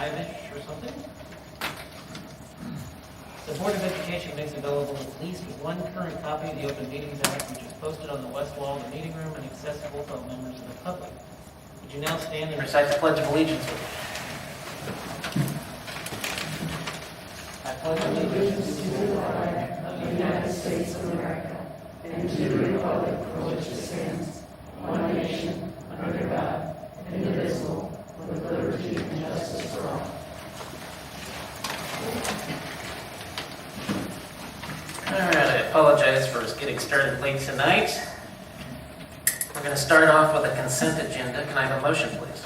or something. The Board of Education makes available at least one current copy of the Open Meetings Act, which is posted on the west wall of the meeting room and accessible to all members of the public. Would you now stand and recite the Pledge of Allegiance with me? I pledge allegiance to the flag of the United States of America and to the republic for which it stands, one nation, under God, indivisible, with liberty and justice for all. All right, I apologize for getting started late tonight. We're going to start off with a consent agenda. Can I have a motion, please?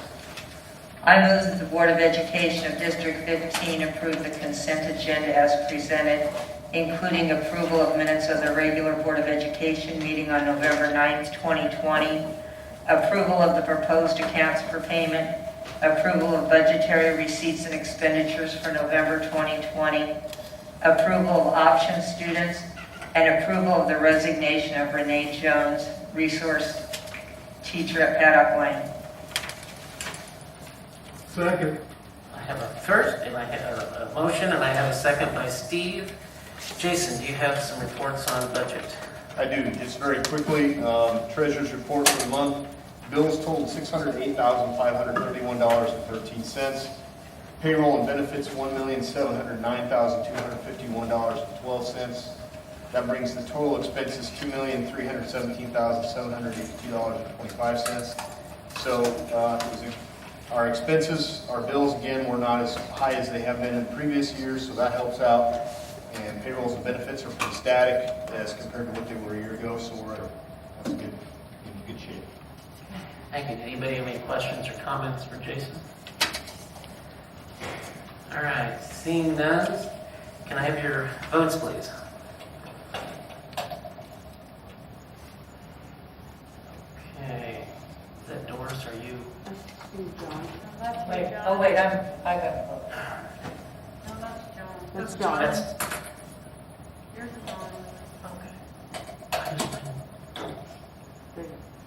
I move that the Board of Education of District 15 approve the consent agenda as presented, including approval of minutes of the regular Board of Education meeting on November 9th, 2020, approval of the proposed accounts for payment, approval of budgetary receipts and expenditures for November 2020, approval of option students, and approval of the resignation of Renee Jones, resource teacher at Paddock Lane. Second. I have a first, and I have a motion, and I have a second by Steve. Jason, do you have some reports on budget? I do. Just very quickly, treasurer's report for the month. Bills totaled $608,531.13. Payroll and benefits, $1,709,251.12. That brings the total expenses $2,317,782.25. So our expenses, our bills again were not as high as they have been in previous years, so that helps out. And payrolls and benefits are pretty static as compared to what they were a year ago, so we're in good shape. Thank you. Anybody have any questions or comments for Jason? All right, seeing none, can I have your votes, please? Okay, is that Doris or you? Wait, oh wait, I got to vote. No, that's John. That's John. That's, Yours is John. okay.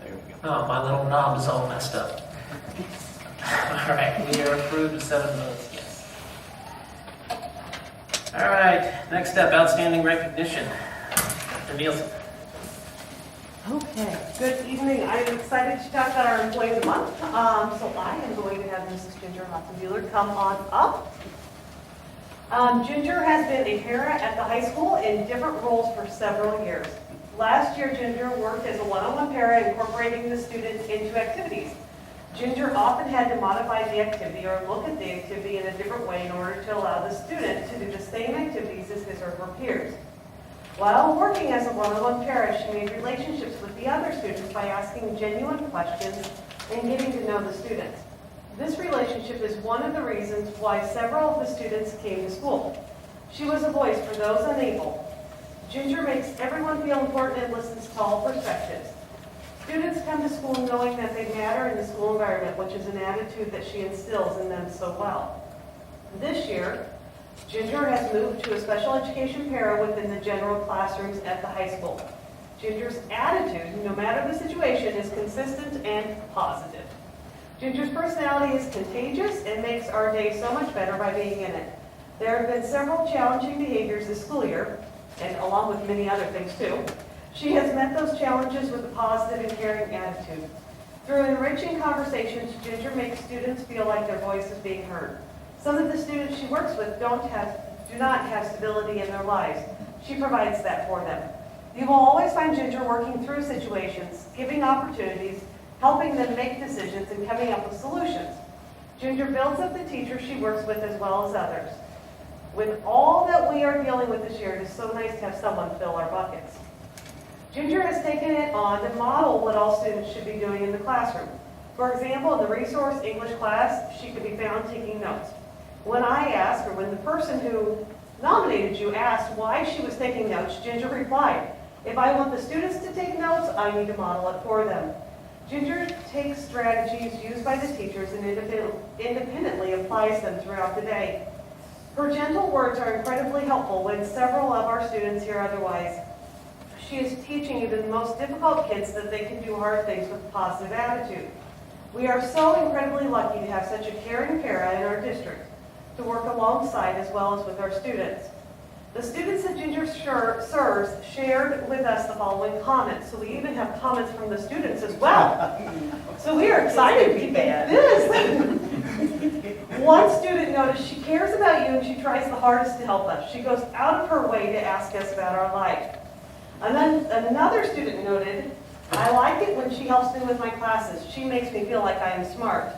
There we go. Oh, my little knob is all messed up. All right, we are approved with 7 votes, yes. All right, next up, outstanding recognition. Dr. Nielsen. Okay, good evening. I'm excited to talk about our Employee of the Month. So I am going to have Mrs. Ginger Hotzenbuehler come on up. Ginger has been a para at the high school in different roles for several years. Last year, Ginger worked as a one-on-one para, incorporating the students into activities. Ginger often had to modify the activity or look at the activity in a different way in order to allow the student to do the same activities as his or her peers. While working as a one-on-one para, she made relationships with the other students by asking genuine questions and getting to know the students. This relationship is one of the reasons why several of the students came to school. She was a voice for those unable. Ginger makes everyone feel important and listens to all perspectives. Students come to school knowing that they matter in the school environment, which is an attitude that she instills in them so well. This year, Ginger has moved to a special education para within the general classrooms at the high school. Ginger's attitude, no matter the situation, is consistent and positive. Ginger's personality is contagious and makes our day so much better by being in it. There have been several challenging behaviors this school year, and along with many other things too. She has met those challenges with a positive and caring attitude. Through enriching conversations, Ginger makes students feel like their voice is being heard. Some of the students she works with do not have stability in their lives. She provides that for them. You will always find Ginger working through situations, giving opportunities, helping them make decisions, and coming up with solutions. Ginger builds up the teachers she works with as well as others. With all that we are dealing with this year, it is so nice to have someone fill our buckets. Ginger has taken it on to model what all students should be doing in the classroom. For example, in the resource English class, she could be found taking notes. When I asked, or when the person who nominated you asked why she was taking notes, Ginger replied, "If I want the students to take notes, I need to model it for them." Ginger takes strategies used by the teachers and independently applies them throughout the day. Her gentle words are incredibly helpful when several of our students hear otherwise. She is teaching even the most difficult kids that they can do hard things with a positive attitude. We are so incredibly lucky to have such a caring para in our district. to work alongside as well as with our students. The students that Ginger serves shared with us the following comments, so we even have comments from the students as well. So we are excited to this. One student noticed she cares about you and she tries the hardest to help us. She goes out of her way to ask us about our life. And then another student noted, I like it when she helps me with my classes. She makes me feel like I am smart.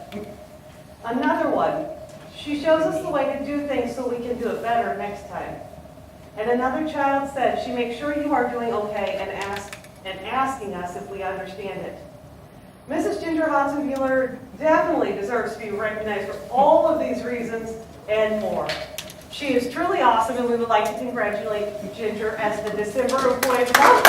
Another one, she shows us the way to do things so we can do it better next time. And another child said, she makes sure you are doing okay and asking us if we understand it. Mrs. Ginger Hansen-Buehler definitely deserves to be recognized for all of these reasons and more. She is truly awesome, and we would like to congratulate Ginger as the December Employee of the Month.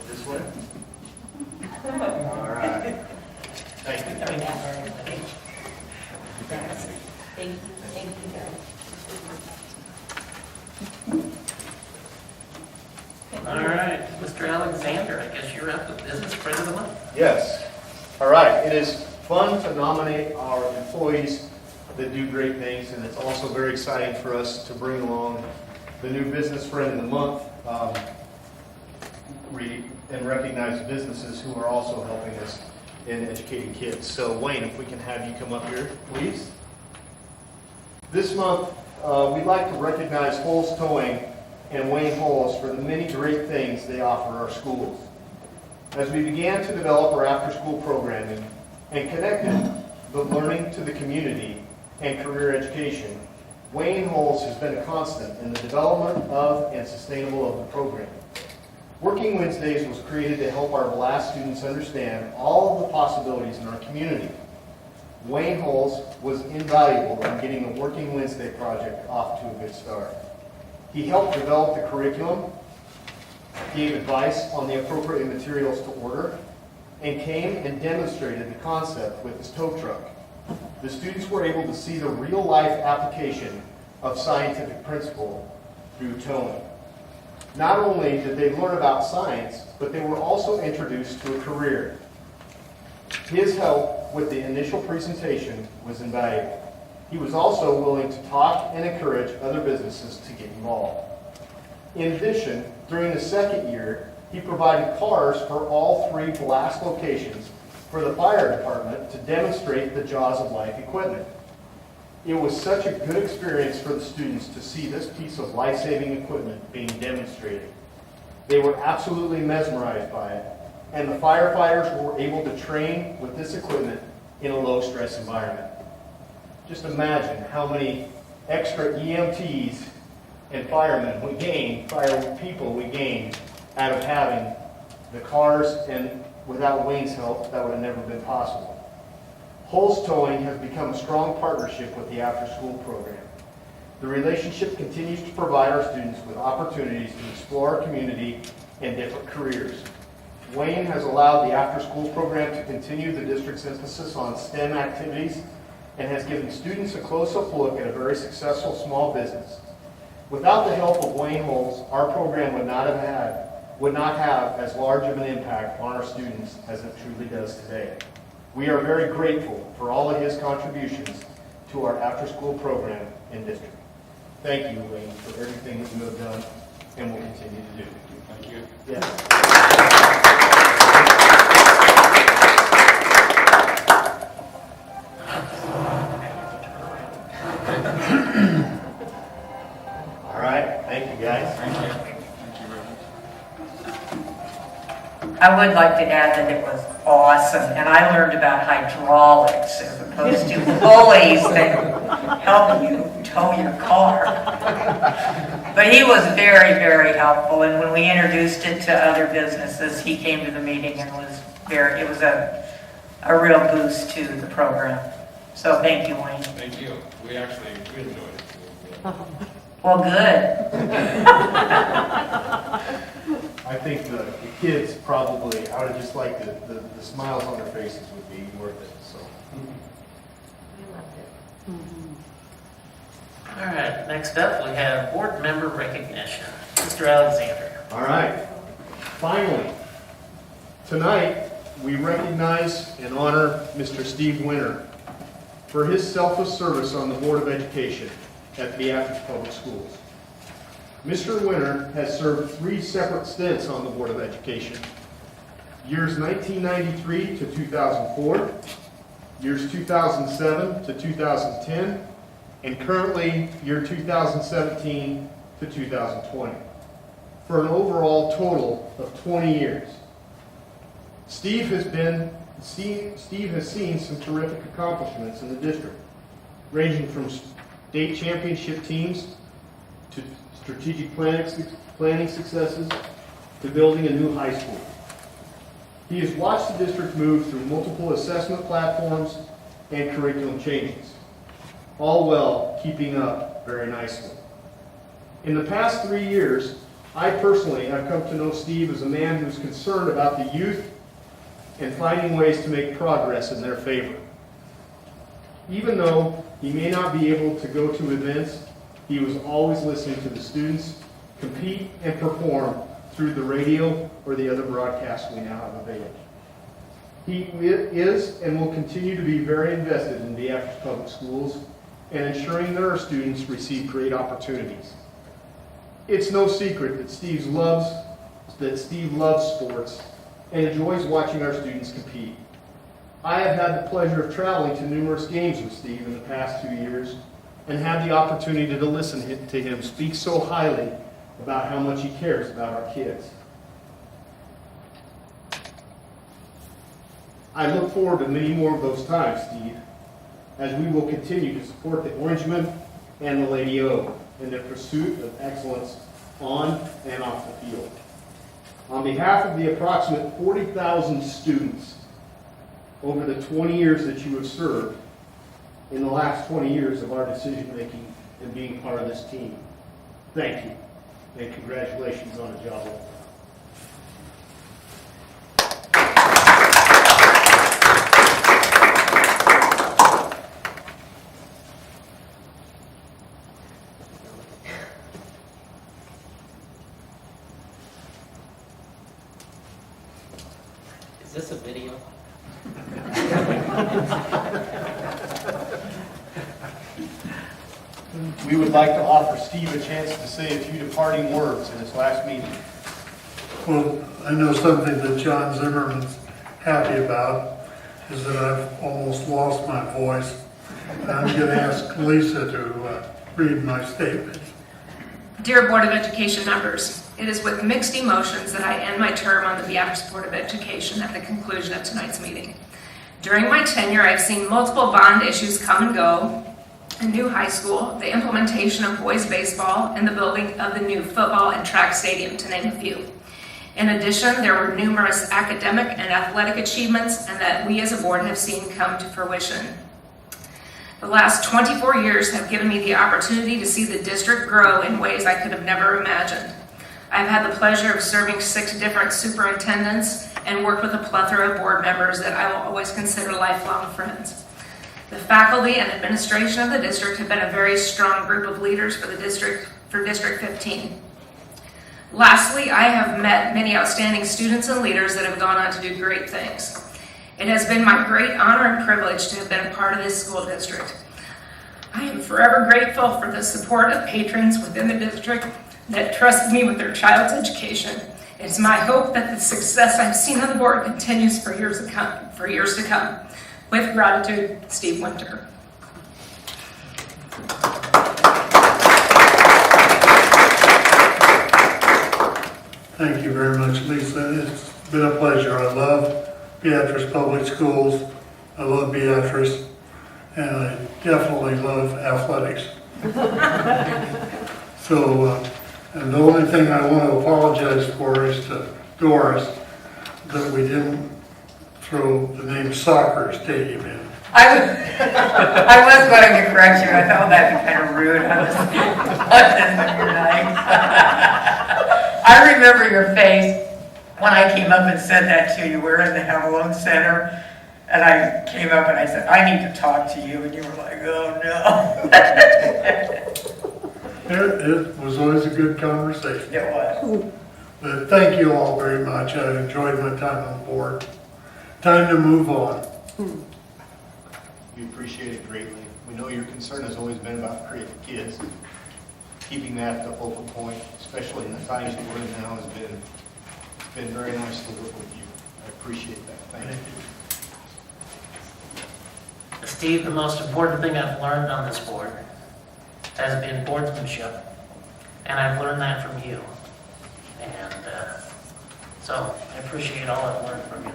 This way. All right. Thank you. Thank you, guys. All right, Mr. Alexander, I guess you're up with Business Friend of the Month. Yes. All right. It is fun to nominate our employees that do great things, and it's also very exciting for us to bring along the new Business Friend of the Month and recognize businesses who are also helping us in educating kids. So Wayne, if we can have you come up here, please. This month, we'd like to recognize Holes Towing and Wayne Holes for the many great things they offer our schools. As we began to develop our after-school programming and connected the learning to the community and career education, Wayne Holes has been a constant in the development of and sustainable of the program. Working Wednesdays was created to help our BLAST students understand all of the possibilities in our community. Wayne Holes was invaluable in getting the Working Wednesday project off to a good start. He helped develop the curriculum, gave advice on the appropriate materials to order, and came and demonstrated the concept with his tow truck. The students were able to see the real-life application of scientific principle through towing. Not only did they learn about science, but they were also introduced to a career. His help with the initial presentation was invaluable. He was also willing to talk and encourage other businesses to get involved. In addition, during the second year, he provided cars for all 3 BLAST locations for the fire department to demonstrate the Jaws of Life equipment. It was such a good experience for the students to see this piece of life-saving equipment being demonstrated. They were absolutely mesmerized by it, and the firefighters were able to train with this equipment in a low-stress environment. Just imagine how many extra EMTs and firemen we gained, fire people we gained out of having the cars, and without Wayne's help, that would have never been possible. Holes Towing has become a strong partnership with the after-school program. The relationship continues to provide our students with opportunities to explore our community and different careers. Wayne has allowed the after-school program to continue the district's emphasis on STEM activities and has given students a close-up look at a very successful small business. Without the help of Wayne Holes, our program would not have as large of an impact on our students as it truly does today. We are very grateful for all of his contributions to our after-school program in district. Thank you, Wayne, for everything that you have done and will continue to do. Thank you. Yes. All right, thank you, guys. Thank you. Thank you very much. I would like to add that it was awesome, and I learned about hydraulics as opposed to pulleys that help you tow your car. But he was very, very helpful, and when we introduced it to other businesses, he came to the meeting and it was a real boost to the program. So thank you, Wayne. Thank you. We enjoyed it. Well, good. I think the kids probably, I would just like the smiles on their faces would be worth it, so. We loved it. All right, next up, we have board member recognition. Mr. Alexander. All right. Finally, tonight, we recognize and honor Mr. Steve Winter for his selfless service on the Board of Education at Beatrice Public Schools. Mr. Winter has served 3 separate stints on the Board of Education: years 1993 to 2004, years 2007 to 2010, and currently year 2017 to 2020, for an overall total of 20 years. Steve has seen some terrific accomplishments in the district, ranging from state championship teams to strategic planning successes to building a new high school. He has watched the district move through multiple assessment platforms and curriculum changes, all while keeping up very nicely. In the past 3 years, I personally have come to know Steve as a man who's concerned about the youth and finding ways to make progress in their favor. Even though he may not be able to go to events, he was always listening to the students compete and perform through the radio or the other broadcasts we now have available. He is and will continue to be very invested in Beatrice Public Schools and ensuring that our students receive great opportunities. It's no secret that Steve loves sports and enjoys watching our students compete. I have had the pleasure of traveling to numerous games with Steve in the past 2 years and had the opportunity to listen to him speak so highly about how much he cares about our kids. I look forward to many more of those times, Steve, as we will continue to support the Orangemen and the Lady O in their pursuit of excellence on and off the field. On behalf of the approximate 40,000 students over the 20 years that you have served, in the last 20 years of our decision-making and being part of this team, thank you, and congratulations on a job well done. Is this a video? We would like to offer Steve a chance to say a few departing words in his last meeting. Well, I know something that John Zimmerman's happy about is that I've almost lost my voice. And I'm going to ask Lisa to read my statement. Dear Board of Education members, it is with mixed emotions that I end my term on the Beatrice Board of Education at the conclusion of tonight's meeting. During my tenure, I've seen multiple bond issues come and go: a new high school, the implementation of boys baseball, and the building of the new football and track stadium, to name a few. In addition, there were numerous academic and athletic achievements and that we as a board have seen come to fruition. The last 24 years have given me the opportunity to see the district grow in ways I could have never imagined. I've had the pleasure of serving 6 different superintendents and worked with a plethora of board members that I will always consider lifelong friends. The faculty and administration of the district have been a very strong group of leaders for District 15. Lastly, I have met many outstanding students and leaders that have gone on to do great things. It has been my great honor and privilege to have been a part of this school district. I am forever grateful for the support of patrons within the district that trust me with their child's education. It is my hope that the success I've seen on the board continues for years to come. With gratitude, Steve Winter. Thank you very much, Lisa. It's been a pleasure. I love Beatrice Public Schools. I love Beatrice. And I definitely love athletics. And the only thing I want to apologize for is to Doris that we didn't throw the name soccer stadium in. I was going to correct you. I thought that'd be kind of rude. I remember your face when I came up and said that to you. We were in the Hamelone Center, and I came up and I said, I need to talk to you. And you were like, oh no. It was always a good conversation. It was. But thank you all very much. I enjoyed my time on the board. Time to move on. We appreciate it greatly. We know your concern has always been about creative kids. Keeping that the focal point, especially in the times that we're in now, has been very nice to work with you. I appreciate that. Thank you. Steve, the most important thing I've learned on this board has been boardsmanship, and I've learned that from you. And so I appreciate all I've learned from you.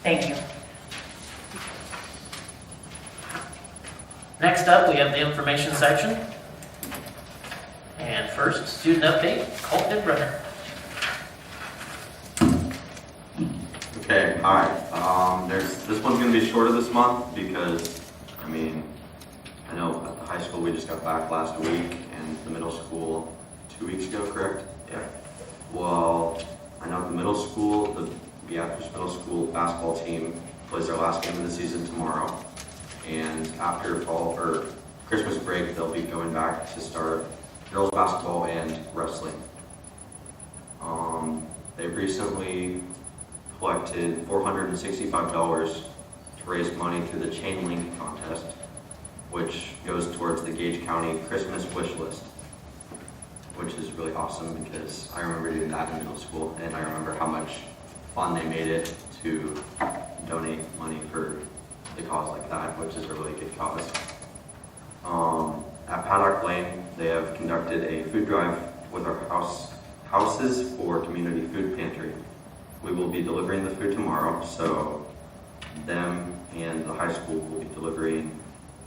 Thank you. Next up, we have the information section. And first, student update, Colton Brunner. Okay, alright, this one's gonna be shorter this month because, I know at the high school we just got back last week and the middle school 2 weeks ago, correct? Yeah. Well, I know at the middle school, the Beatrice Middle School basketball team plays their last game of the season tomorrow. And after fall or Christmas break, they'll be going back to start girls basketball and wrestling. They've recently collected $465 to raise money through the chain link contest, which goes towards the Gage County Christmas wish list, which is really awesome because I remember doing that in middle school and I remember how much fun they made it to donate money for the cause like that, which is a really good cause. At Paddock Lane, they have conducted a food drive with our houses for community food pantry. We will be delivering the food tomorrow, so them and the high school will be delivering.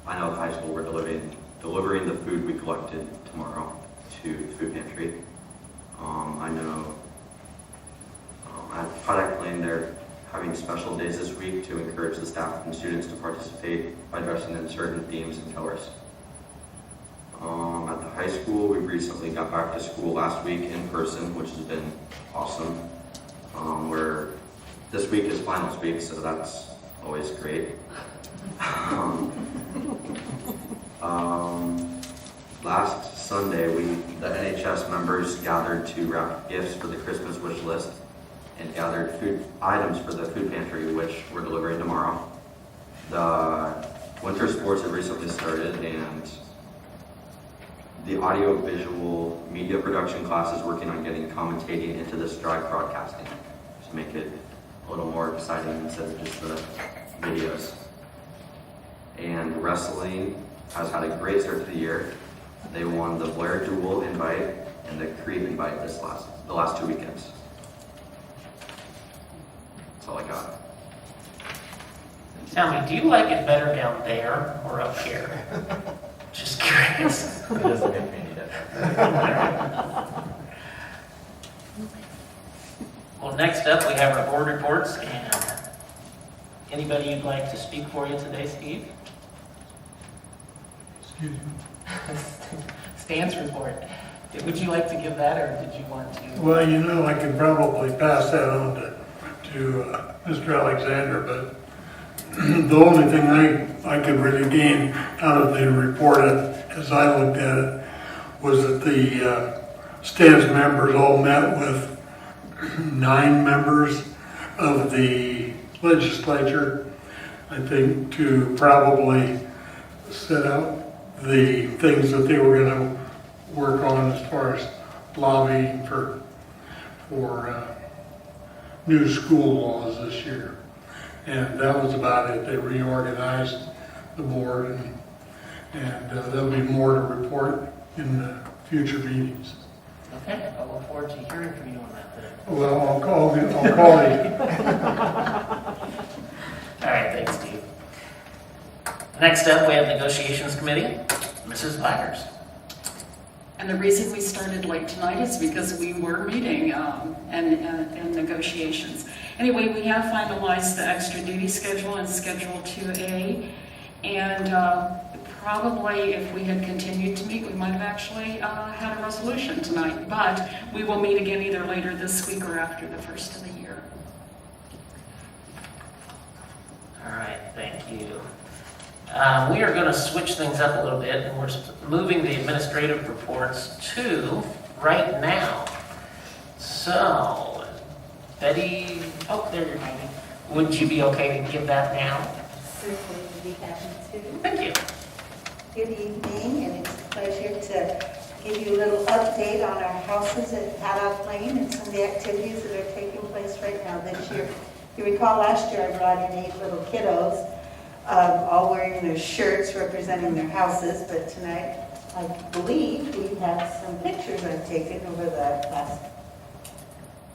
I know the high school we're delivering the food we collected tomorrow to the food pantry. I know at Paddock Lane they're having special days this week to encourage the staff and students to participate by dressing in certain themes and colors. At the high school, we recently got back to school last week in person, which has been awesome. This week is finals week, so that's always great. Last Sunday, the NHS members gathered to wrap gifts for the Christmas wish list and gathered food items for the food pantry, which we're delivering tomorrow. The winter sports have recently started, and the audio-visual media production class is working on getting commentating into this drive broadcasting to make it a little more exciting instead of just the videos. And wrestling has had a great start to the year. They won the Blair Dual invite and the Creed invite the last 2 weekends. That's all I got. Tell me, do you like it better down there or up here? Just curious. It doesn't make me need it. Well, next up, we have our board reports, and anybody you'd like to speak for you today, Steve? Excuse me. Stan's report. Would you like to give that, or did you want to? Well, I could probably pass that on to Mr. Alexander, but the only thing I could really gain out of the report as I looked at it was that the STAN's members all met with 9 members of the legislature, I think, to probably set out the things that they were going to work on as far as lobbying for new school laws this year. And that was about it. They reorganized the board, and there'll be more to report in the future meetings. Okay, I look forward to hearing from you on that then. Well, I'll call you. All right, thanks, Steve. Next up, we have Negotiations Committee, Mrs. Byers. And the reason we started late tonight is because we were meeting and negotiations. Anyway, we have finalized the extra duty schedule and Schedule 2A, and probably if we had continued to meet, we might have actually had a resolution tonight, but we will meet again either later this week or after the first of the year. All right, thank you. We are going to switch things up a little bit, and we're moving the administrative reports to right now. So, Betty, oh, there you're Heidi. Would you be okay to give that now? Certainly would be happy to. Thank you. Good evening, and it's a pleasure to give you a little update on our houses at Haddock Lane and some of the activities that are taking place right now this year. If you recall, last year I brought in 8 little kiddos, all wearing their shirts representing their houses, but tonight I believe we have some pictures I've taken over the last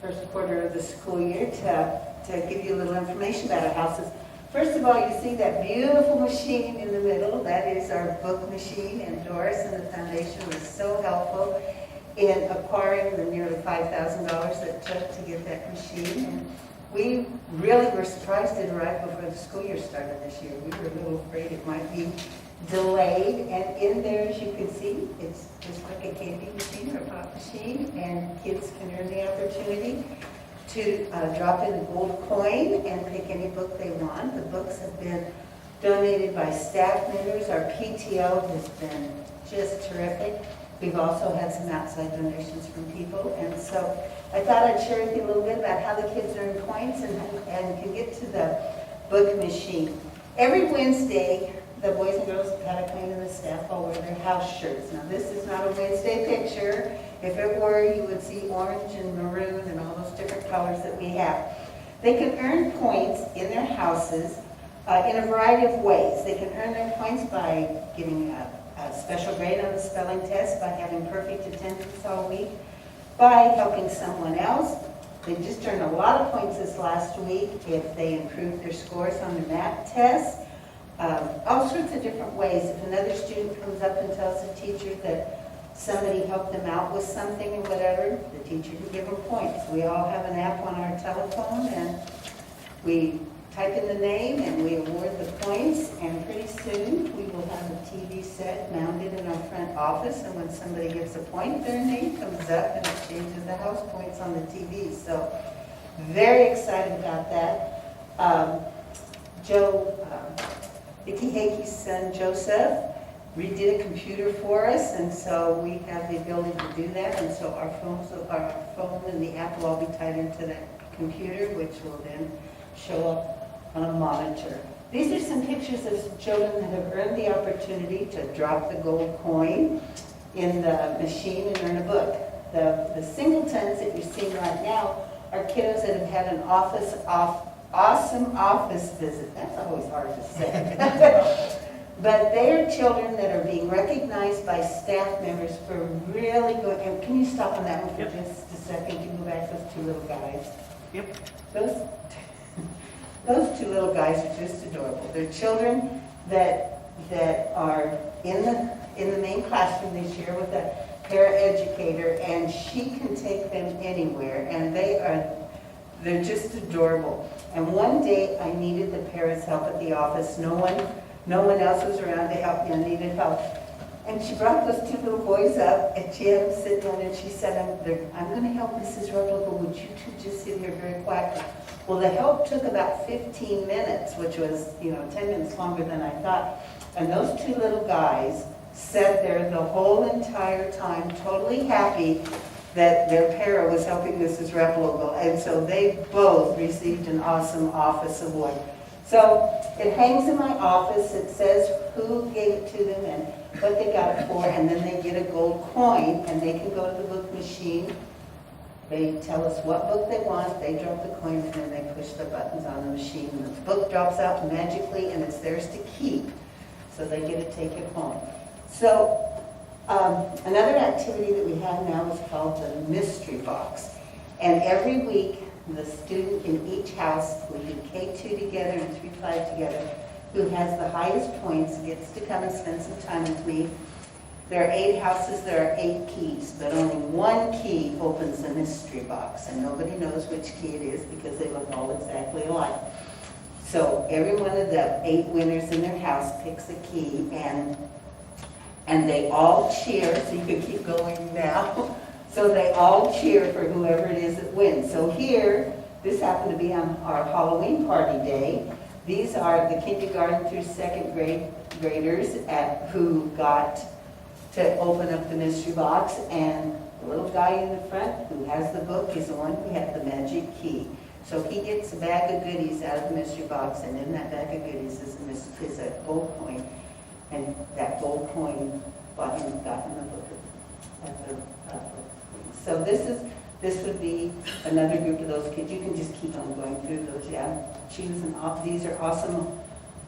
first quarter of the school year to give you a little information about our houses. First of all, you see that beautiful machine in the middle. That is our book machine, and Doris and the foundation was so helpful in acquiring the nearly $5,000 that it took to get that machine. And we really were surprised it arrived before the school year started this year. We were a little afraid it might be delayed. And in there, as you can see, it's just like a candy machine or a pop machine, and kids can earn the opportunity to drop in a gold coin and pick any book they want. The books have been donated by staff members. Our PTO has been just terrific. We've also had some outside donations from people. And so I thought I'd share with you a little bit about how the kids earn points and can get to the book machine. Every Wednesday, the boys and girls at Haddock Lane and the staff all wear their house shirts. Now, this is not a Wednesday picture. If it were, you would see orange and maroon and all those different colors that we have. They can earn points in their houses in a variety of ways. They can earn their points by getting a special grade on the spelling test, by having perfect attendance all week, by helping someone else. They just earned a lot of points this last week if they improved their scores on the math test. All sorts of different ways. If another student comes up and tells the teacher that somebody helped them out with something or whatever, the teacher can give them points. We all have an app on our telephone, and we type in the name and we award the points, and pretty soon we will have a TV set mounted in our front office, and when somebody gets a point, their name comes up and it changes the house points on the TV. So very excited about that. Vicky Hakey's son Joseph redid a computer for us, and so we have the ability to do that, and so our phone and the app will all be tied into that computer, which will then show up on a monitor. These are some pictures of children that have earned the opportunity to drop the gold coin in the machine and earn a book. The singletons that you're seeing right now are kiddos that have had an awesome office visit. That's always hard to say. But they are children that are being recognized by staff members for really good. And can you stop on that one for just a second? Can you go back to those 2 little guys? Yep. Those 2 little guys are just adorable. They're children that are in the main classroom this year with a paraeducator, and she can take them anywhere, and they're just adorable. And one day I needed the para's help at the office. No one else was around to help me. I needed help. And she brought those 2 little boys up, and she had them sit down, and she said, I'm going to help Mrs. Ruppel, but would you 2 just sit here very quietly? Well, the help took about 15 minutes, which was, 10 minutes longer than I thought. And those 2 little guys sat there the whole entire time, totally happy that their para was helping Mrs. Ruppel. And so they both received an awesome office award. So it hangs in my office. It says who gave it to them and what they got it for, and then they get a gold coin, and they can go to the book machine. They tell us what book they want, they drop the coin, and then they push the buttons on the machine, and the book drops out magically, and it's theirs to keep, so they get to take it home. So another activity that we have now is called the mystery box, and every week the student in each house, we do K2 together and 3-5 together, who has the highest points gets to come and spend some time with me. There are 8 houses, there are 8 keys, but only 1 key opens the mystery box, and nobody knows which key it is because they look all exactly alike. So every one of the 8 winners in their house picks a key, and they all cheer, so you can keep going now. So they all cheer for whoever it is that wins. So here, this happened to be on our Halloween party day. These are the kindergarten through 2nd grade graders who got to open up the mystery box, and the little guy in the front who has the book is the one who had the magic key. So he gets a bag of goodies out of the mystery box, and in that bag of goodies is a gold coin, and that gold coin got in the book. So this would be another group of those kids. You can just keep on going through those. Yeah, these are awesome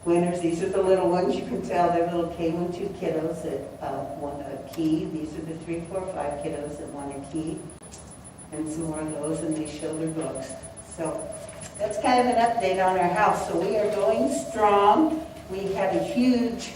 winners. These are the little ones. You can tell they're little K12 kiddos that won a key. These are the 3, 4, 5 kiddos that won a key, and some more of those, and they show their books. So that's kind of an update on our house. So we are going strong. We have a huge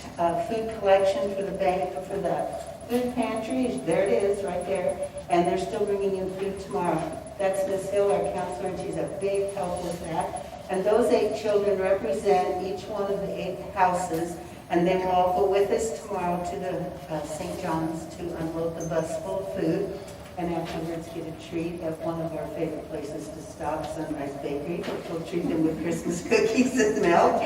food collection for the bank, for the food pantry. There it is, right there. And they're still bringing in food tomorrow. That's Miss Hill, our counselor, and she's a big help with that. And those 8 children represent each one of the 8 houses. And they will all go with us tomorrow to the St. John's to unload the bus full of food. And afterwards get a treat at one of our favorite places to stop, Sunrise Bakery. We'll treat them with Christmas cookies and milk.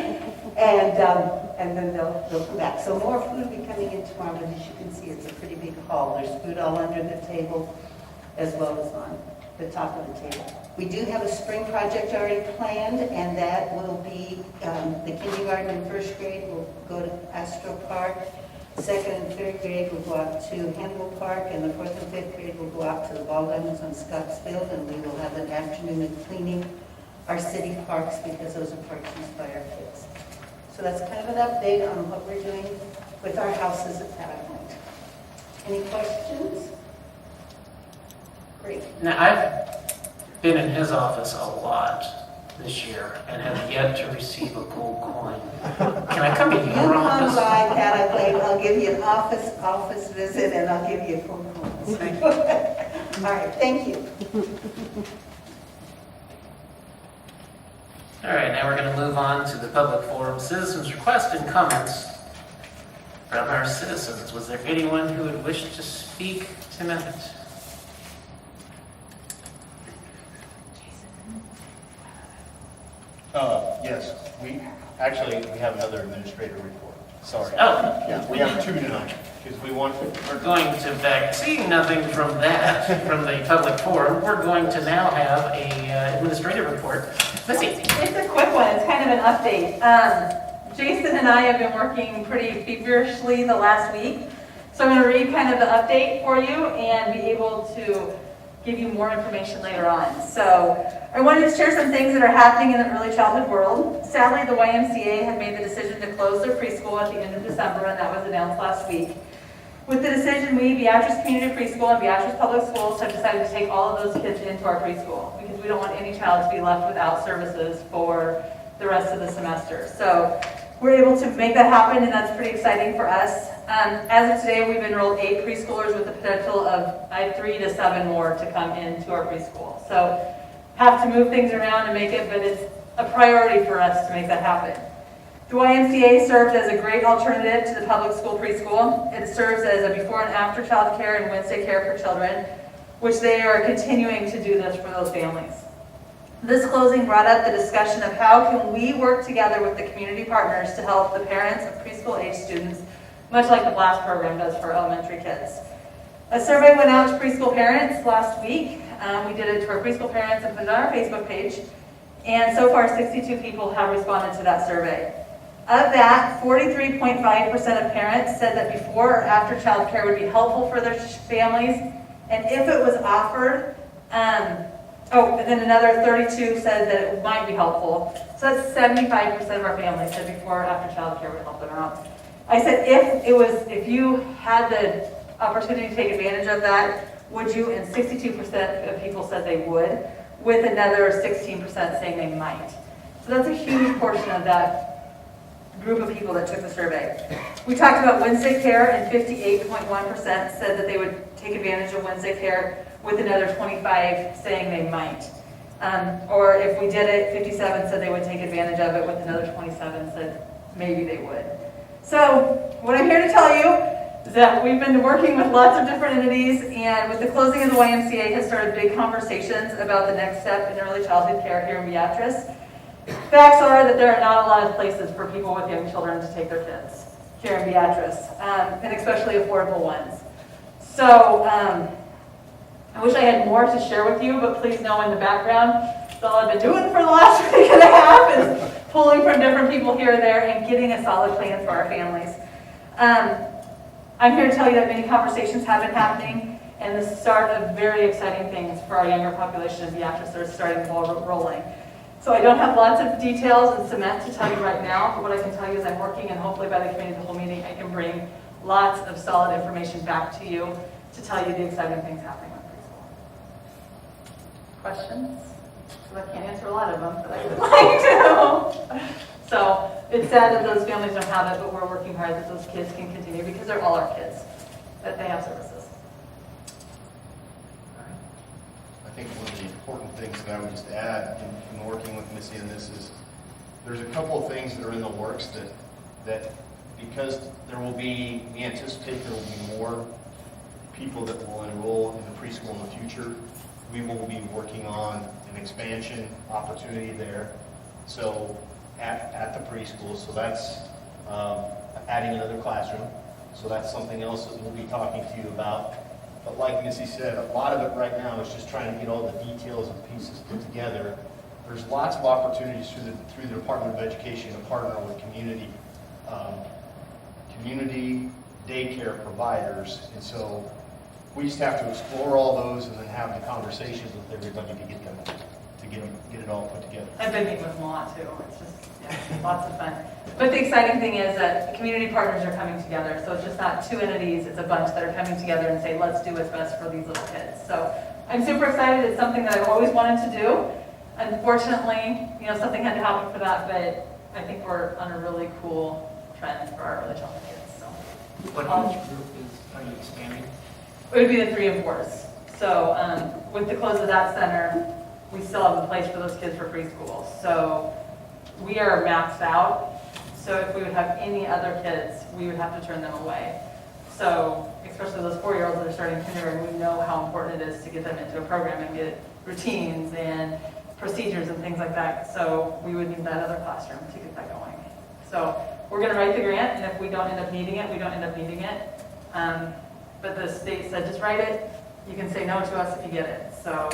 And then they'll come back. So more food will be coming in tomorrow, but as you can see, it's a pretty big haul. There's food all under the table as well as on the top of the table. We do have a spring project already planned, and that will be the kindergarten and first grade will go to Astro Park. 2nd and 3rd grade will go out to Hannibal Park, and the 4th and 5th grade will go out to the ball diamonds on Scottsfield, and we will have an afternoon of cleaning our city parks because those are parks used by our kids. So that's kind of an update on what we're doing with our houses at that point. Any questions? Great. Now, I've been in his office a lot this year and have yet to receive a gold coin. Can I come to your Come office? by, Pat, I'll give you an office visit, and I'll give you a phone call. All right, thank you. All right, now we're going to move on to the public forum. Citizens' requests and comments from our citizens. Was there anyone who would wish to speak tonight? Yes, we have another administrator report. Sorry. Oh, Yeah, we have 2 tonight, because we're going to back, seeing nothing from that, from the public forum, we're going to now have a administrative report. Missy. It's a quick one, it's kind of an update. Jason and I have been working pretty feverishly the last week, so I'm going to read kind of the update for you and be able to give you more information later on. So I wanted to share some things that are happening in the early childhood world. Sadly, the YMCA had made the decision to close their preschool at the end of December, and that was announced last week. With the decision, we, Beatrice Community Preschool and Beatrice Public Schools, have decided to take all of those kids into our preschool because we don't want any child to be left without services for the rest of the semester. So we're able to make that happen, and that's pretty exciting for us. As of today, we've enrolled 8 preschoolers with the potential of 3 to 7 more to come into our preschool. So have to move things around to make it, but it's a priority for us to make that happen. The YMCA served as a great alternative to the public school preschool. It serves as a before and after child care and Wednesday care for children, which they are continuing to do this for those families. This closing brought up the discussion of how can we work together with the community partners to help the parents of preschool age students, much like the BLAST program does for elementary kids. A survey went out to preschool parents last week. We did it to our preschool parents and put it on our Facebook page. And so far, 62 people have responded to that survey. Of that, 43.5% of parents said that before or after child care would be helpful for their families. And if it was offered, and then another 32 said that it might be helpful. So that's 75% of our families said before or after child care would help them out. I said if you had the opportunity to take advantage of that, would you? And 62% of people said they would, with another 16% saying they might. So that's a huge portion of that group of people that took the survey. We talked about Wednesday care, and 58.1% said that they would take advantage of Wednesday care, with another 25 saying they might. Or if we did it, 57 said they would take advantage of it, with another 27 said maybe they would. So what I'm here to tell you is that we've been working with lots of different entities, and with the closing of the YMCA has started big conversations about the next step in early childhood care here in Beatrice. Facts are that there are not a lot of places for people with young children to take their kids. here in Beatrice, and especially affordable ones. So I wish I had more to share with you, but please know in the background, that's all I've been doing for the last week and a half is pulling from different people here and there and getting a solid plan for our families. I'm here to tell you that many conversations have been happening and the start of very exciting things for our younger population in Beatrice that are starting the ball rolling. So I don't have lots of details and cement to tell you right now, but what I can tell you is I'm working, and hopefully by the committee of the whole meeting, I can bring lots of solid information back to you to tell you the exciting things happening with preschool. Questions? Because I can't answer a lot of them, but I would like to. So it's sad that those families don't have it, but we're working hard that those kids can continue because they're all our kids, that they have services. I think one of the important things that I would just add in working with Missy on this is there's a couple of things that are in the works that because we anticipate there will be more people that will enroll in the preschool in the future, we will be working on an expansion opportunity there. So at the preschool, so that's adding another classroom. So that's something else that we'll be talking to you about. But like Missy said, a lot of it right now is just trying to get all the details and pieces put together. There's lots of opportunities through the Department of Education to partner with community daycare providers. And so we just have to explore all those and then have the conversations with everybody to get it all put together. I've been meeting with them a lot too. It's just lots of fun. But the exciting thing is that community partners are coming together. So it's just not two entities, it's a bunch that are coming together and say, let's do what's best for these little kids. So I'm super excited. It's something that I've always wanted to do. Unfortunately, something had to happen for that, but I think we're on a really cool trend for our early childhood kids. So What age group are you expanding? it would be the 3 and 4s. So with the close of that center, we still have a place for those kids for preschool. So we are maxed out. So if we would have any other kids, we would have to turn them away. So especially those 4-year-olds that are starting kindergarten, we know how important it is to get them into a program and get routines and procedures and things like that. So we would need that other classroom to get that going. So we're going to write the grant, and if we don't end up needing it, we don't end up needing it. But the state said, just write it. You can say no to us if you get it. So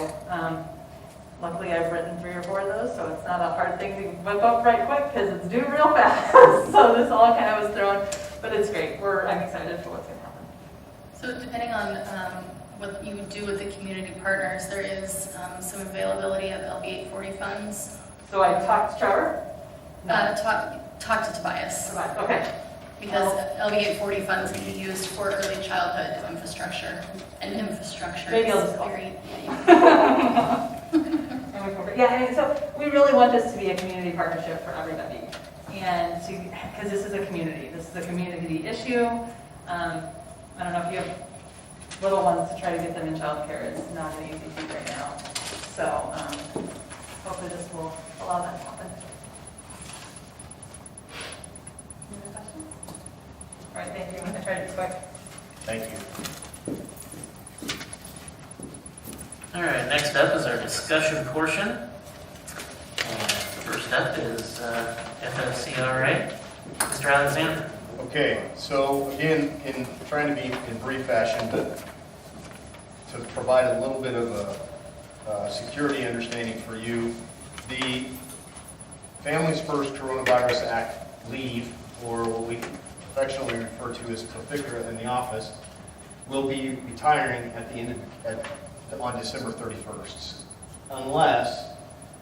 luckily I've written 3 or 4 of those, so it's not a hard thing to whip up right quick because it's due real fast. So this all kind of was thrown, but it's great. I'm excited for what's going to happen. So depending on what you would do with the community partners, there is some availability of LB 840 funds. So I talked to Trevor? Talk to Tobias. Okay. Because LB 840 funds can be used for early childhood infrastructure. And infrastructure Maybe I'll is just call. very... Yeah, and so we really want this to be a community partnership for everybody. And because this is a community issue. I don't know if you have little ones to try to get them in childcare. It's not an easy feat right now. So hopefully this will allow that to happen. Any other questions? All right, thank you. I'm going to try to be quick. Thank you. All right, next up is our discussion portion. And first up is FFCRA, Mr. Alexander. Okay, so again, in trying to be in brief fashion, but to provide a little bit of a security understanding for you, the Families First Coronavirus Act leave, or what we affectionately refer to as PFICRA in the office, will be retiring at the end on December 31st, unless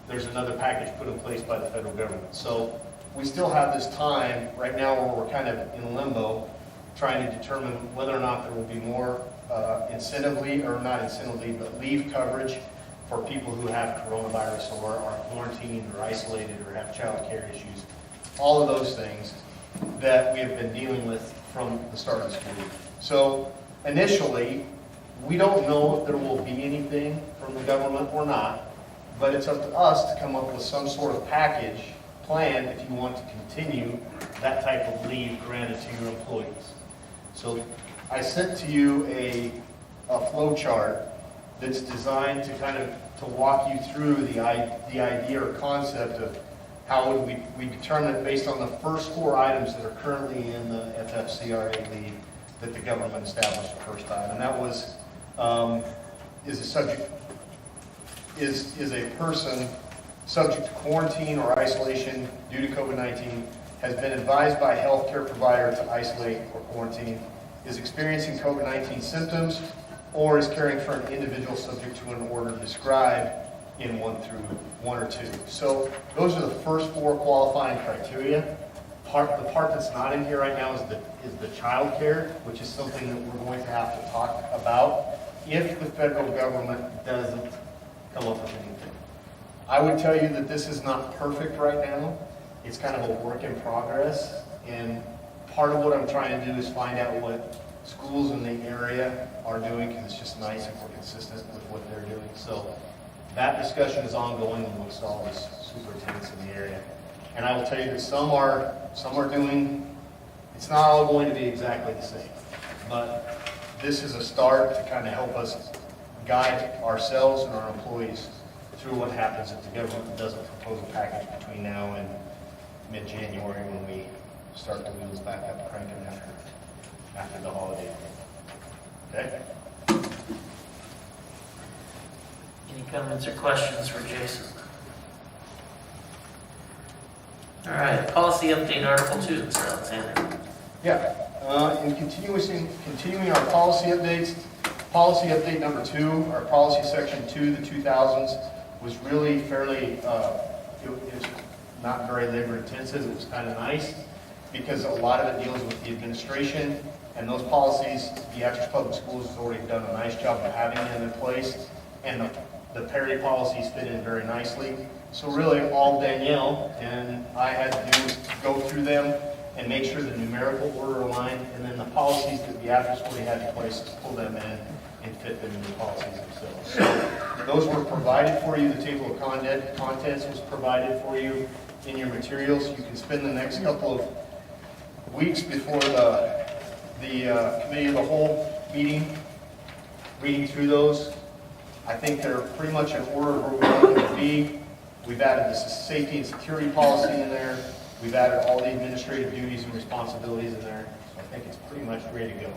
there's another package put in place by the federal government. So we still have this time right now where we're kind of in limbo, trying to determine whether or not there will be more incentive leave, or not incentive leave, but leave coverage for people who have coronavirus or are quarantined or isolated or have child care issues. All of those things that we have been dealing with from the start of the school year. So initially, we don't know if there will be anything from the government or not, but it's up to us to come up with some sort of package plan if you want to continue that type of leave granted to your employees. So I sent to you a flow chart that's designed to kind of to walk you through the idea or concept of how would we determine it based on the first 4 items that are currently in the FFCRA lead that the government established the first time. And that was, is a person subject to quarantine or isolation due to COVID-19, has been advised by a healthcare provider to isolate or quarantine, is experiencing COVID-19 symptoms, or is caring for an individual subject to an order described in 1 or 2. So those are the first 4 qualifying criteria. The part that's not in here right now is the child care, which is something that we're going to have to talk about if the federal government doesn't come up with anything. I would tell you that this is not perfect right now. It's kind of a work in progress, and part of what I'm trying to do is find out what schools in the area are doing, because it's just nice if we're consistent with what they're doing. So that discussion is ongoing amongst all the superintendents in the area. And I will tell you that some are doing, it's not all going to be exactly the same, but this is a start to kind of help us guide ourselves and our employees through what happens if the government doesn't propose a package between now and mid-January, when we start the wheels back up cranking after the holiday. Okay? Any comments or questions for Jason? All right, policy update, Article 2, Mr. Alexander. Yeah, in continuing our policy updates, policy update number 2, our policy section 2, the 2000s, was really fairly, it was not very labor intensive. It was kind of nice because a lot of it deals with the administration, and those policies, Beatrice Public Schools has already done a nice job of having them in place, and the parity policies fit in very nicely. So really all Danielle and I had to do was go through them and make sure the numerical order aligned, and then the policies that Beatrice already had in place, pull them in and fit them into the policies themselves. So those were provided for you. The table of contents was provided for you in your materials. You can spend the next couple of weeks before the committee of the whole meeting reading through those. I think they're pretty much in order of where we want them to be. We've added the safety and security policy in there. We've added all the administrative duties and responsibilities in there. So I think it's pretty much ready to go.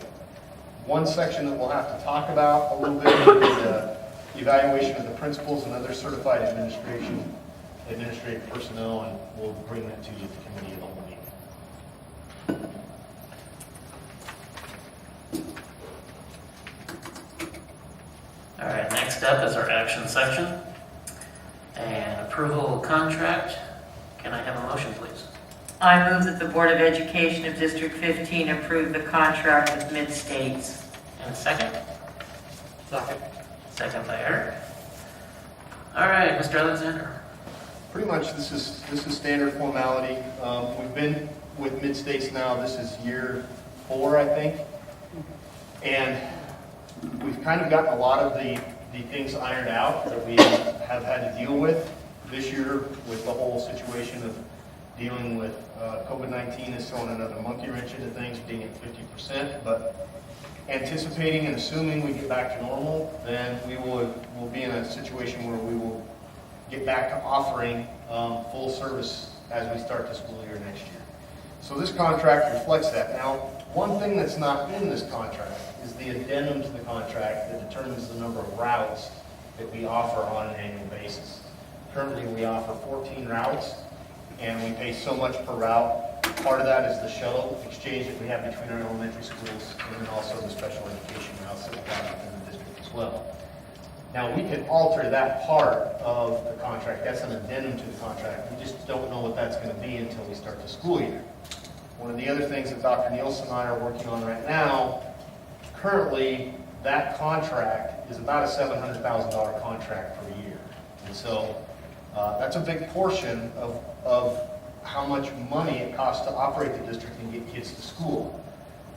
One section that we'll have to talk about a little bit is the evaluation of the principals and other certified administrative personnel, and we'll bring that to you at the committee of the whole meeting. All right, next up is our action section and approval of contract. Can I have a motion, please? I move that the Board of Education of District 15 approve the contract with Mid-States. And a second? Second. Second by Eric. All right, Mr. Alexander. Pretty much this is standard formality. We've been with Mid-States now, this is year 4, I think. And we've kind of gotten a lot of the things ironed out that we have had to deal with this year, with the whole situation of dealing with COVID-19 is throwing another monkey wrench into things, being at 50%. But anticipating and assuming we get back to normal, then we'll be in a situation where we will get back to offering full service as we start the school year next year. So this contract reflects that. Now, one thing that's not in this contract is the addendum to the contract that determines the number of routes that we offer on an annual basis. Currently, we offer 14 routes, and we pay so much per route. Part of that is the shuttle exchange that we have between our elementary schools, and then also the special education routes that we have within the district as well. Now, we can alter that part of the contract. That's an addendum to the contract. We just don't know what that's going to be until we start the school year. One of the other things that Dr. Nielsen and I are working on right now, currently, that contract is about a $700,000 contract per year. And so that's a big portion of how much money it costs to operate the district and get kids to school.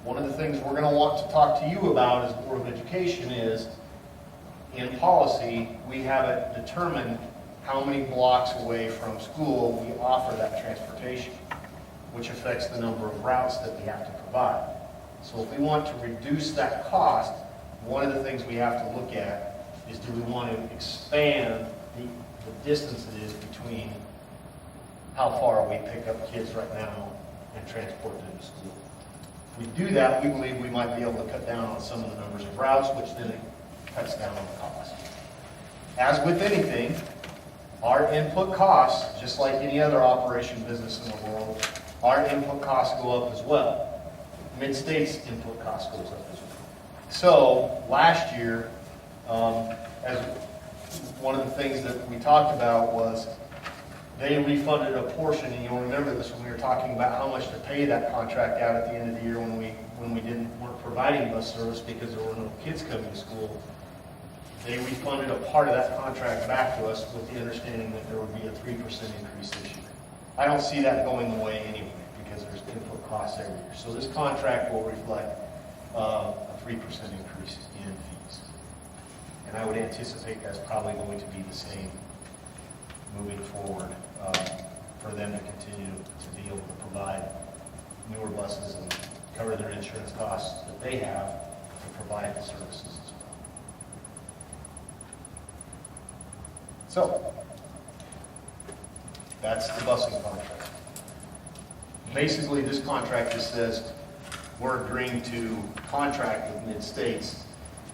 One of the things we're going to want to talk to you about as Board of Education is, in policy, we have it determined how many blocks away from school we offer that transportation, which affects the number of routes that we have to provide. So if we want to reduce that cost, one of the things we have to look at is, do we want to expand the distance it is between how far we pick up kids right now and transport them to school. If we do that, we believe we might be able to cut down on some of the numbers of routes, which then it cuts down on the cost. As with anything, our input costs, just like any other operation business in the world, our input costs go up as well. Mid-State's input cost goes up as well. So last year, as one of the things that we talked about was they refunded a portion, and you'll remember this when we were talking about how much to pay that contract out at the end of the year when we weren't providing bus service because there were no kids coming to school. They refunded a part of that contract back to us with the understanding that there would be a 3% increase this year. I don't see that going away anyway because there's input costs every year. So this contract will reflect a 3% increase in fees. And I would anticipate that's probably going to be the same moving forward for them to continue to be able to provide newer buses and cover their insurance costs that they have to provide the services as well. So, that's the busing contract. Basically, this contract just says we're agreeing to contract with Mid-States.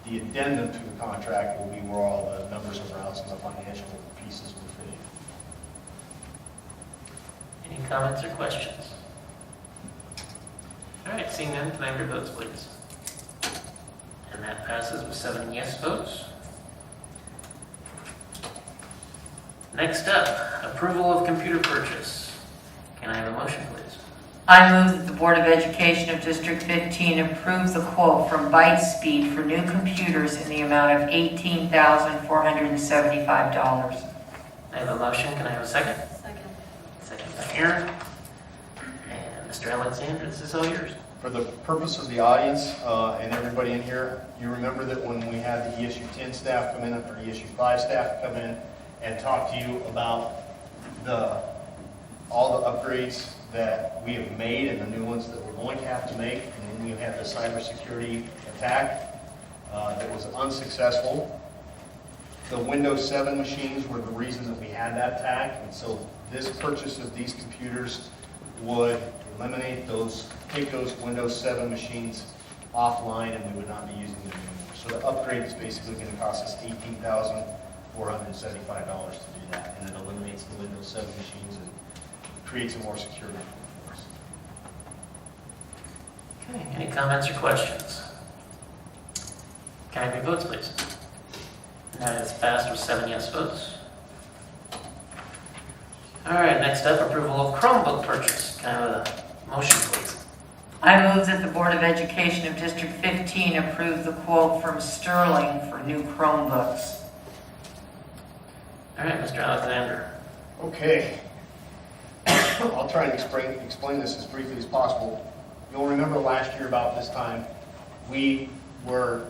The addendum to the contract will be where all the numbers and routes and the financial pieces will fit in. Any comments or questions? All right, seeing none, can I have your votes, please? And that passes with 7 yes votes. Next up, approval of computer purchase. Can I have a motion, please? I move that the Board of Education of District 15 approve the quote from Bytespeed for new computers in the amount of $18,475. I have a motion. Can I have a second? Second. Second by Aaron. And Mr. Alexander, this is all yours. For the purpose of the audience and everybody in here, you remember that when we had the ESU 10 staff come in, or ESU 5 staff come in and talk to you about all the upgrades that we have made and the new ones that we're going to have to make, and then we had the cybersecurity attack that was unsuccessful. The Windows 7 machines were the reason that we had that attack, and so this purchase of these computers would eliminate those, take those Windows 7 machines offline, and we would not be using them anymore. So the upgrade is basically going to cost us $18,475 to do that, and it eliminates the Windows 7 machines and creates a more secure network for us. Okay, any comments or questions? Can I have your votes, please? And that is passed with 7 yes votes. All right, next up, approval of Chromebook purchase. Can I have a motion, please? I move that the Board of Education of District 15 approve the quote from Sterling for new Chromebooks. All right, Mr. Alexander. Okay. I'll try and explain this as briefly as possible. You'll remember last year about this time, we were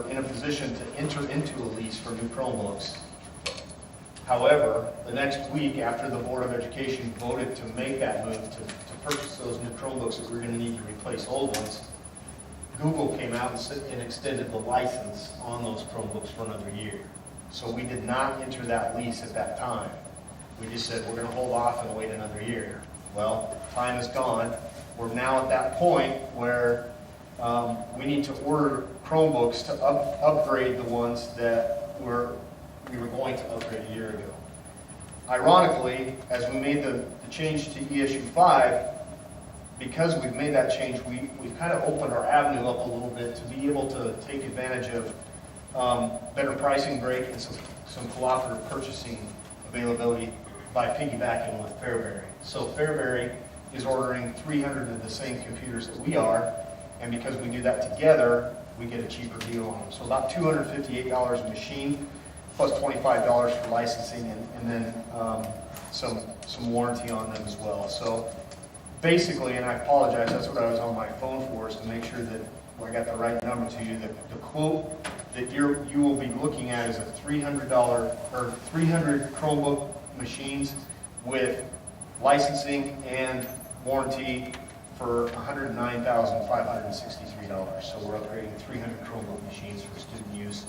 in a position to enter into a lease for new Chromebooks. However, the next week after the Board of Education voted to make that move to purchase those new Chromebooks that we're going to need to replace old ones, Google came out and extended the license on those Chromebooks for another year. So we did not enter that lease at that time. We just said we're going to hold off and wait another year. Well, time is gone. We're now at that point where we need to order Chromebooks to upgrade the ones that we were going to upgrade a year ago. Ironically, as we made the change to ESU 5, because we've made that change, we've kind of opened our avenue up a little bit to be able to take advantage of better pricing break and some cooperative purchasing availability by piggybacking with Fairbury. So Fairbury is ordering 300 of the same computers that we are, and because we do that together, we get a cheaper deal on them. So about $258 a machine, plus $25 for licensing, and then some warranty on them as well. So basically, and I apologize, that's what I was on my phone for, is to make sure that I got the right number to you. The quote that you will be looking at is a $300 or 300 Chromebook machines with licensing and warranty for $109,563. So we're upgrading 300 Chromebook machines for student use.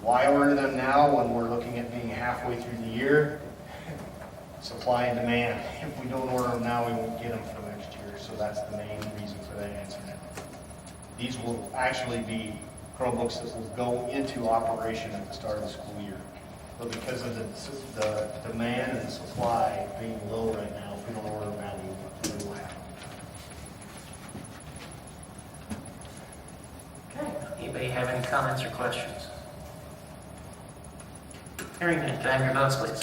Why order them now when we're looking at being halfway through the year? supply and demand. If we don't order them now, we won't get them for next year, so that's the main reason for that answer. These will actually be Chromebooks that will go into operation at the start of the school year. But because of the demand and the supply being low right now, if we don't order them now, we will have them. Okay. Anybody have any comments or questions? Hearing none, can I have your votes, please?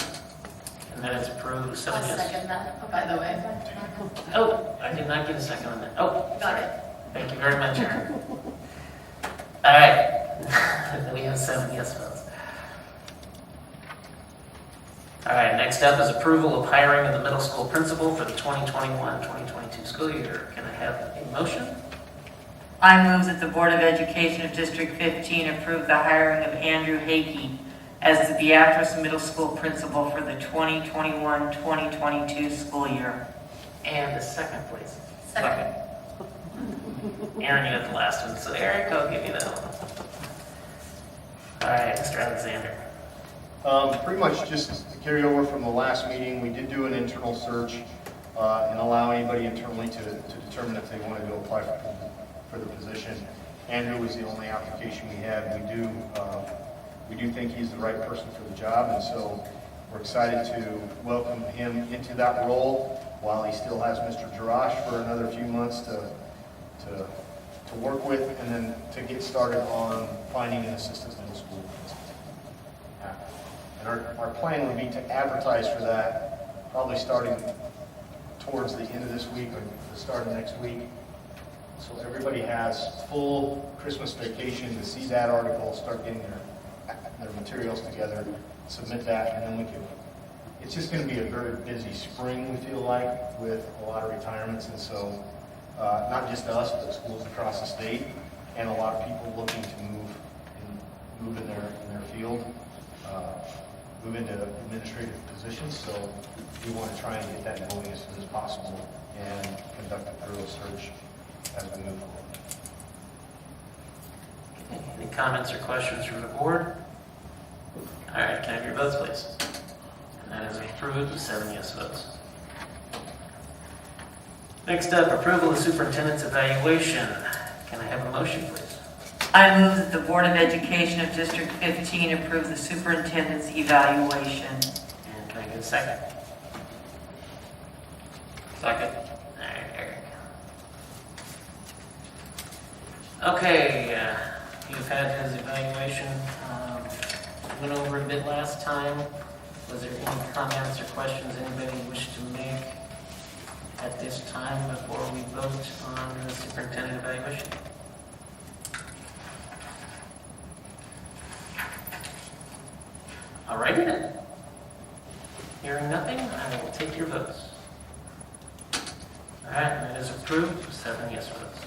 And that is approved, 7 I'll yes. second that, oh, by the way. Oh, I did not get a second on that. Oh, Got it. thank you very much, Aaron. All right. We have 7 yes votes. All right, next up is approval of hiring of the middle school principal for the 2021-2022 school year. Can I have a motion? I move that the Board of Education of District 15 approve the hiring of Andrew Hakey as the Beatrice Middle School principal for the 2021-2022 school year. And a second, please. Second. Aaron, you got the last one, so Eric, I'll give you that one. All right, Mr. Alexander. Pretty much just to carry over from the last meeting, we did do an internal search and allow anybody internally to determine if they wanted to apply for the position. Andrew was the only application we had. We do think he's the right person for the job, and so we're excited to welcome him into that role while he still has Mr. Jarash for another few months to work with, and then to get started on finding an assistant middle school principal. And our plan would be to advertise for that probably starting towards the end of this week or the start of next week. So everybody has full Christmas vacation to see that article, start getting their materials together, submit that, and then we can. It's just going to be a very busy spring, we feel like, with a lot of retirements, and so not just us, but schools across the state, and a lot of people looking to move in their field, move into administrative positions. So we want to try and get that going as soon as possible and conduct a thorough search as we move forward. Any comments or questions from the board? All right, can I have your votes, please? And that is approved with 7 yes votes. Next up, approval of superintendent's evaluation. Can I have a motion, please? I move that the Board of Education of District 15 approve the superintendent's evaluation. And can I get a second? Second. All right, Eric. Okay, you've had his evaluation. Went over a bit last time. Was there any comments or questions anybody wish to make at this time before we vote on the superintendent evaluation? All righty then. Hearing nothing, I will take your votes. All right, that is approved with 7 yes votes.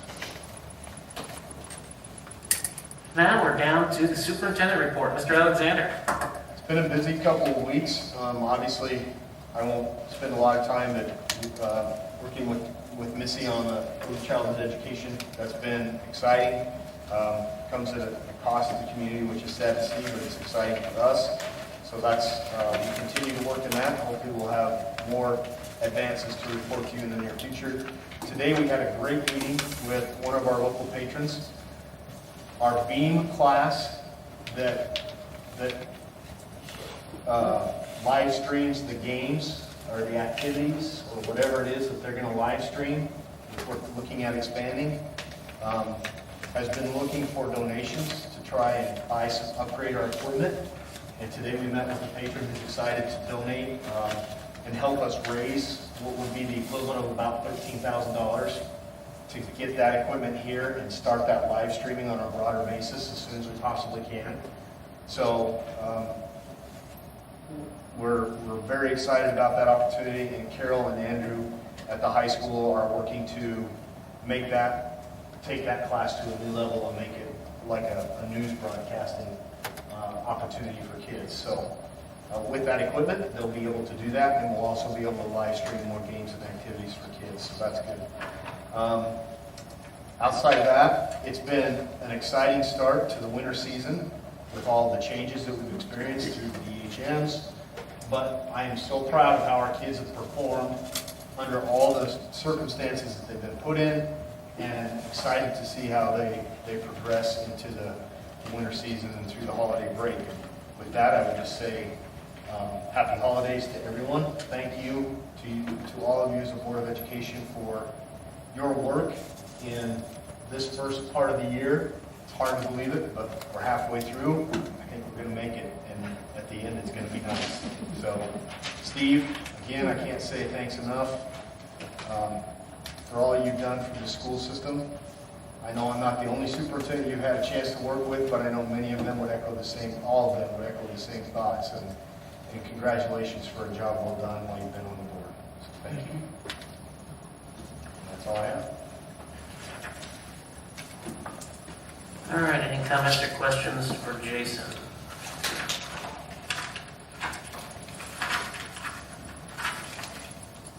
Now we're down to the superintendent report. Mr. Alexander. It's been a busy couple of weeks. Obviously, I won't spend a lot of time working with Missy on the early childhood education. That's been exciting. Comes at a cost to the community, which is sad to see, but it's exciting for us. So that's we continue to work in that. Hopefully, we'll have more advances to report to you in the near future. Today, we had a great meeting with one of our local patrons. Our BEAM class that live streams the games or the activities or whatever it is that they're going to live stream, which we're looking at expanding, has been looking for donations to try and upgrade our equipment. And today we met with a patron who's excited to donate and help us raise what would be the equivalent of about $13,000 to get that equipment here and start that live streaming on a broader basis as soon as we possibly can. So we're very excited about that opportunity, and Carol and Andrew at the high school are working to take that class to a new level and make it like a news broadcasting opportunity for kids. So with that equipment, they'll be able to do that, and we'll also be able to live stream more games and activities for kids, so that's good. Outside of that, it's been an exciting start to the winter season with all the changes that we've experienced through the EHMs, but I am so proud of how our kids have performed under all the circumstances that they've been put in, and excited to see how they progress into the winter season and through the holiday break. And with that, I would just say happy holidays to everyone. Thank you to all of you as a Board of Education for your work in this first part of the year. It's hard to believe it, but we're halfway through. I think we're going to make it, and at the end, it's going to be nice. So, Steve, again, I can't say thanks enough for all you've done for the school system. I know I'm not the only superintendent you've had a chance to work with, but I know many of them would echo the same, all of them would echo the same thoughts. And congratulations for a job well done while you've been on the board. So thank you. That's all I have. All right, any comments or questions for Jason?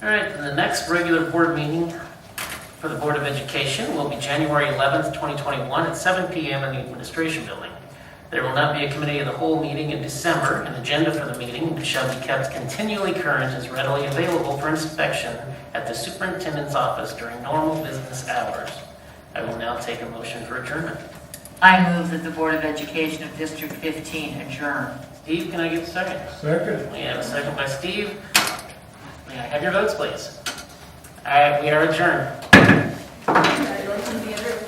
All right, the next regular board meeting for the Board of Education will be January 11th, 2021 at 7 p.m. in the Administration Building. There will not be a committee of the whole meeting in December. An agenda for the meeting shall be kept continually current as readily available for inspection at the Superintendent's office during normal business hours. I will now take a motion for adjournment. I move that the Board of Education of District 15 adjourn. Steve, can I get a second? Second. We have a second by Steve. May I have your votes, please? All right, we are adjourned. Congratulations, Andrew.